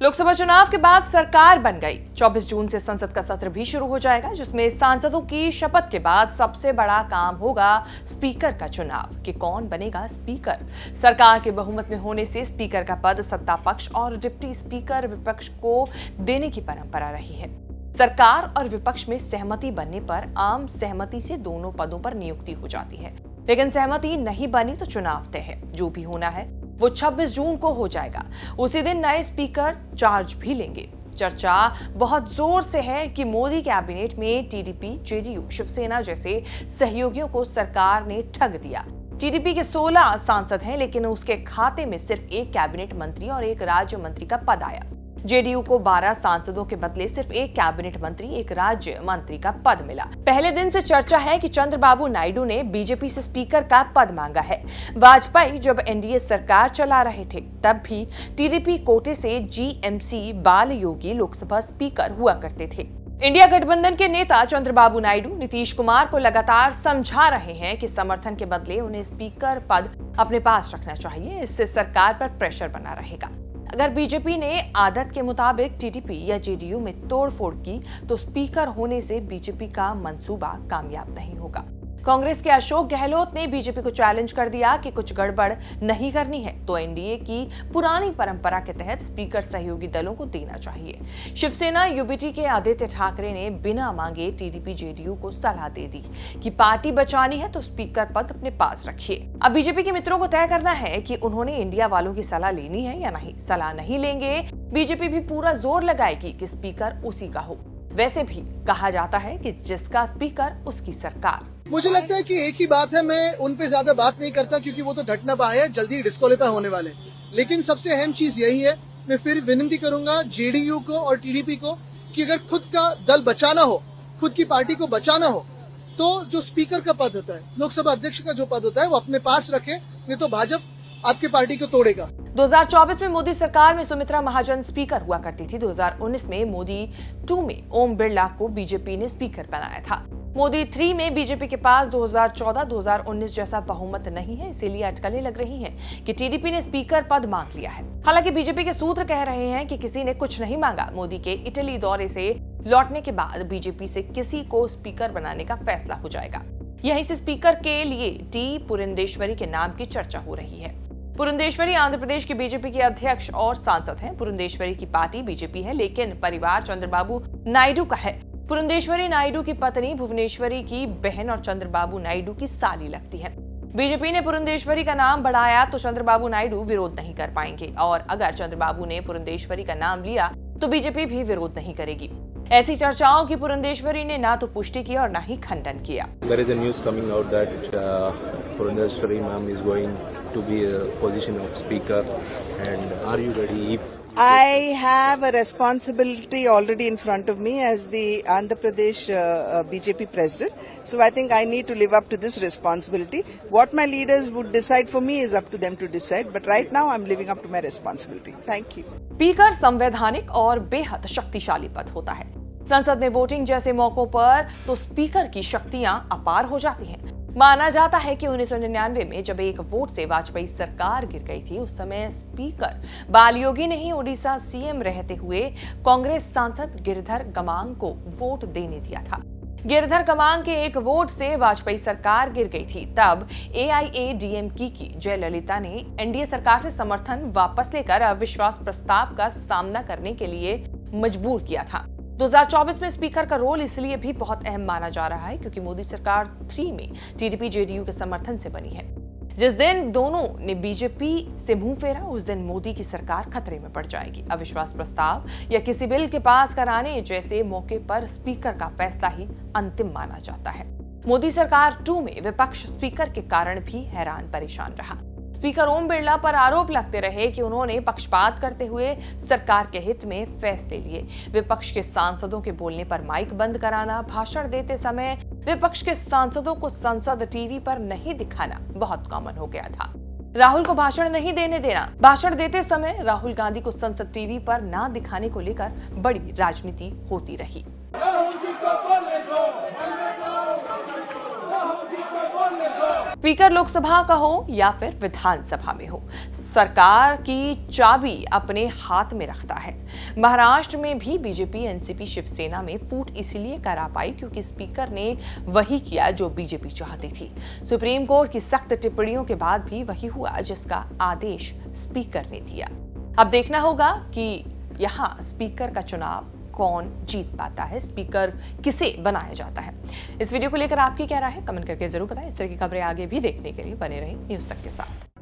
लोकसभा चुनाव के बाद सरकार बन गई। 24 जून से संसद का सत्र भी शुरू हो जाएगा, जिसमें सांसदों की शपथ के बाद सबसे बड़ा काम होगा स्पीकर का चुनाव कि कौन बनेगा स्पीकर। सरकार के बहुमत में होने से स्पीकर का पद सत्ता पक्ष और डिप्टी स्पीकर विपक्ष को देने की परंपरा रही है। सरकार और विपक्ष में सहमति बनने पर आम सहमति से दोनों पदों पर नियुक्ति हो जाती है, लेकिन सहमति नहीं बनी तो चुनाव तय है। जो भी होना है वो 26 जून को हो जाएगा। उसी दिन नए स्पीकर चार्ज भी लेंगे। चर्चा बहुत जोर से है कि मोदी कैबिनेट में टीडीपी, जेडीयू, शिवसेना जैसे सहयोगियों को सरकार ने ठग दिया। टीडीपी के 16 सांसद हैं, लेकिन उसके खाते में सिर्फ एक कैबिनेट मंत्री और एक राज्य मंत्री का पद आया। जेडीयू को 12 सांसदों के बदले सिर्फ एक कैबिनेट मंत्री, एक राज्य मंत्री का पद मिला। पहले दिन से चर्चा है कि चंद्रबाबू नायडू ने बीजेपी से स्पीकर का पद मांगा है। वाजपेयी जब एनडीए सरकार चला रहे थे, तब भी टीडीपी कोटे से जीएमसी बाल योगी लोकसभा स्पीकर हुआ करते थे। इंडिया गठबंधन के नेता चंद्रबाबू नायडू नीतीश कुमार को लगातार समझा रहे हैं कि समर्थन के बदले उन्हें स्पीकर पद अपने पास रखना चाहिए। इससे सरकार पर प्रेशर बना रहेगा। अगर बीजेपी ने आदत के मुताबिक टीडीपी या जेडीयू में तोड़फोड़ की तो स्पीकर होने से बीजेपी का मंसूबा कामयाब नहीं होगा। कांग्रेस के अशोक गहलोत ने बीजेपी को चैलेंज कर दिया कि कुछ गड़बड़ नहीं करनी है तो एनडीए की पुरानी परंपरा के तहत स्पीकर सहयोगी दलों को देना चाहिए। शिवसेना यूबीटी के आदित्य ठाकरे ने बिना मांगे टीडीपी जेडीयू को सलाह दे दी कि पार्टी बचानी है तो स्पीकर पद अपने पास रखिए। अब बीजेपी के मित्रों को तय करना है कि उन्होंने इंडिया वालों की सलाह लेनी है या नहीं। सलाह नहीं लेंगे, बीजेपी भी पूरा जोर लगाएगी कि स्पीकर उसी का हो। वैसे भी कहा जाता है कि जिसका स्पीकर उसकी सरकार। मुझे लगता है कि एक ही बात है, मैं उन पे ज्यादा बात नहीं करता क्योंकि वो तो ढटना पाए है, जल्दी डिस्क्वालीफाई होने वाले। लेकिन सबसे अहम चीज यही है, मैं फिर विनती करूंगा जेडीयू को और टीडीपी को कि अगर खुद का दल बचाना हो, खुद की पार्टी को बचाना हो, तो जो स्पीकर का पद होता है, लोकसभा अध्यक्ष का जो पद होता है, वो अपने पास रखे, नहीं तो भाजपा आपकी पार्टी को तोड़ेगा। 2024 में मोदी सरकार में सुमित्रा महाजन स्पीकर हुआ करती थी। 2019 में मोदी 2 में ओम बिरला को बीजेपी ने स्पीकर बनाया था। मोदी 3 में बीजेपी के पास 2014-2019 जैसा बहुमत नहीं है, इसीलिए अटकलें लग रही हैं कि टीडीपी ने स्पीकर पद मांग लिया है। हालांकि बीजेपी के सूत्र कह रहे हैं कि किसी ने कुछ नहीं मांगा। मोदी के इटली दौरे से लौटने के बाद बीजेपी से किसी को स्पीकर बनाने का फैसला हो जाएगा। यहीं से स्पीकर के लिए टी पुरंदेश्वरी के नाम की चर्चा हो रही है। पुरंदेश्वरी आंध्र प्रदेश की बीजेपी के अध्यक्ष और सांसद हैं। पुरंदेश्वरी की पार्टी बीजेपी है, लेकिन परिवार चंद्रबाबू नायडू का है। पुरंदेश्वरी नायडू की पत्नी भुवनेश्वरी की बहन और चंद्रबाबू नायडू की साली लगती है। बीजेपी ने पुरंदेश्वरी का नाम बढ़ाया तो चंद्रबाबू नायडू विरोध नहीं कर पाएंगे, और अगर चंद्रबाबू ने पुरंदेश्वरी का नाम लिया तो बीजेपी भी विरोध नहीं करेगी। ऐसी चर्चाओं की पुरंदेश्वरी ने ना तो पुष्टि की और ना ही खंडन किया। There is a news coming out that Purandeshwari ma'am is going to be a position of speaker, and are you ready if I have a responsibility already in front of me as the Andhra Pradesh BJP president. So I think I need to live up to this responsibility. What my leaders would decide for me is up to them to decide. But right now I'm living up to my responsibility. Thank you. Speaker संवैधानिक और बेहद शक्तिशाली पद होता है। संसद में voting जैसे मौकों पर तो स्पीकर की शक्तियां अपार हो जाती हैं। माना जाता है कि 1999 में जब एक वोट से वाजपेयी सरकार गिर गई थी, उस समय स्पीकर बाल योगी ने ही ओडिशा सीएम रहते हुए कांग्रेस सांसद गिरिधर गमांग को वोट देने दिया था। गिरिधर गमांग के एक वोट से वाजपेयी सरकार गिर गई थी। तब एआईएडीएमके की जयललिता ने एनडीए सरकार से समर्थन वापस लेकर अविश्वास प्रस्ताव का सामना करने के लिए मजबूर किया था। 2024 में स्पीकर का रोल इसलिए भी बहुत अहम माना जा रहा है क्योंकि मोदी सरकार 3 में टीडीपी जेडीयू के समर्थन से बनी है। जिस दिन दोनों ने बीजेपी से मुंह फेरा, उस दिन मोदी की सरकार खतरे में पड़ जाएगी। अविश्वास प्रस्ताव या किसी बिल के पास कराने जैसे मौके पर स्पीकर का फैसला ही अंतिम माना जाता है। मोदी सरकार 2 में विपक्ष स्पीकर के कारण भी हैरान परेशान रहा। स्पीकर ओम बिरला पर आरोप लगते रहे कि उन्होंने पक्षपात करते हुए सरकार के हित में फैसले लिए। विपक्ष के सांसदों के बोलने पर माइक बंद कराना, भाषण देते समय विपक्ष के सांसदों को संसद टीवी पर नहीं दिखाना बहुत कॉमन हो गया था। राहुल को भाषण नहीं देने देना, भाषण देते समय राहुल गांधी को संसद टीवी पर ना दिखाने को लेकर बड़ी राजनीति होती रही। राहुल जी को बोलने दो, राहुल जी को बोलने दो। स्पीकर लोकसभा का हो या फिर विधानसभा में हो, सरकार की चाबी अपने हाथ में रखता है। महाराष्ट्र में भी बीजेपी एनसीपी शिवसेना में फूट इसीलिए करा पाई क्योंकि स्पीकर ने वही किया जो बीजेपी चाहती थी। सुप्रीम कोर्ट की सख्त टिप्पणियों के बाद भी वही हुआ जिसका आदेश स्पीकर ने दिया। अब देखना होगा कि यहाँ स्पीकर का चुनाव कौन जीत पाता है, स्पीकर किसे बनाया जाता है। इस वीडियो को लेकर आपकी क्या राय है, कमेंट करके जरूर बताएं। इस तरह की खबरें आगे भी देखने के लिए बने रहें न्यूज़ तक के साथ।